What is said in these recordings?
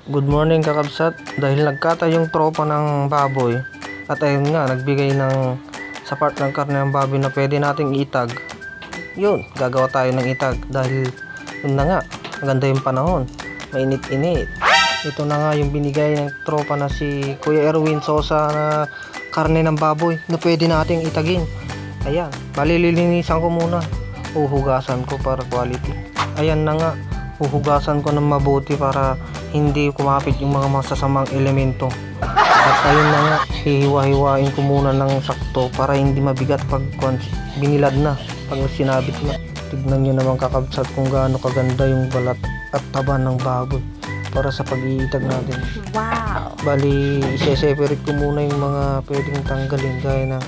Good morning kakabsat. Dahil nagkata yung tropa ng baboy at ayun nga nagbigay ng sa part ng karne ng baboy na pwede nating itag. Yun, gagawa tayo ng itag dahil yun na nga, maganda yung panahon. Mainit-init. Ito na nga yung binigay ng tropa na si Kuya Erwin Sosa na karne ng baboy na pwede nating itagin. Ayan, balilinisan ko muna. Uhugasan ko para quality. Ayan na nga, uhugasan ko ng mabuti para hindi kumapit yung mga masasamang elemento. At ayun na nga, hihiwa-hiwain ko muna ng sakto para hindi mabigat pag binilad na, pag sinabit na. Tignan nyo naman kakabsat kung gaano kaganda yung balat at taba ng baboy para sa pag-iitag natin. Wow! Bali, isa-separate ko muna yung mga pwedeng tanggalin gaya ng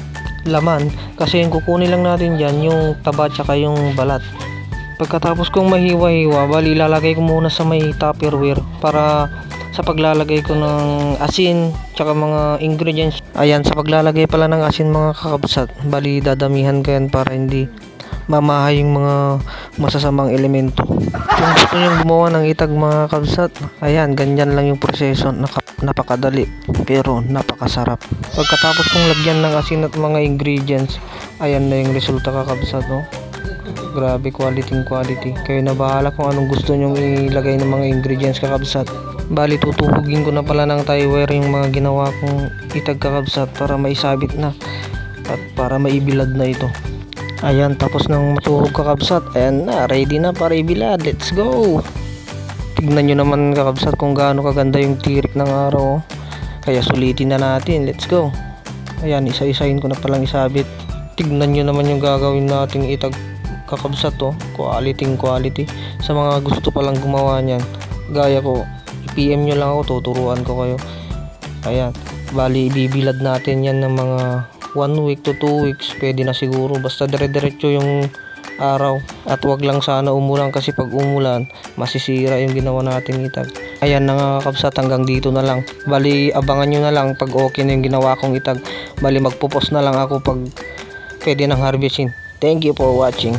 laman kasi yung kukunin lang natin dyan yung taba tsaka yung balat. Pagkatapos kong mahiwa-hiwa, bali ilalagay ko muna sa may tupperware para sa paglalagay ko ng asin tsaka mga ingredients. Ayan, sa paglalagay pala ng asin mga kakabsat, bali dadamihan ko yan para hindi mamahay yung mga masasamang elemento. Kung gusto nyo gumawa ng itag mga kabsat, ayan, ganyan lang yung proseso. Napakadali pero napakasarap. Pagkatapos kong lagyan ng asin at mga ingredients, ayan na yung resulta kakabsat, no? Grabe, quality. Kayo na bahala kung anong gusto nyong ilagay ng mga ingredients kakabsat. Bali, tutubugin ko na pala ng tie wire yung mga ginawa kong itag kakabsat para maisabit na at para maibilad na ito. Ayan, tapos nang matuhog kakabsat, ayan na, ready na para ibilad. Let's go! Tignan nyo naman kakabsat kung gaano kaganda yung tirik ng araw. Kaya sulitin na natin, let's go! Ayan, isa-isahin ko na palang isabit. Tignan nyo naman yung gagawin nating itag kakabsat, to quality. Sa mga gusto palang gumawa niyan, gaya ko, i-PM nyo lang ako, tuturuan ko kayo. Ayan, bali ibibilad natin yan ng mga 1 week to 2 weeks, pwede na siguro, basta dire-diretso yung araw at wag lang sana umulan kasi pag umulan masisira yung ginawa nating itag. Ayan na nga kakabsat, hanggang dito na lang. Bali abangan nyo na lang pag okay na yung ginawa kong itag. Bali magpo-post na lang ako pag pwede ng harvesting. Thank you for watching.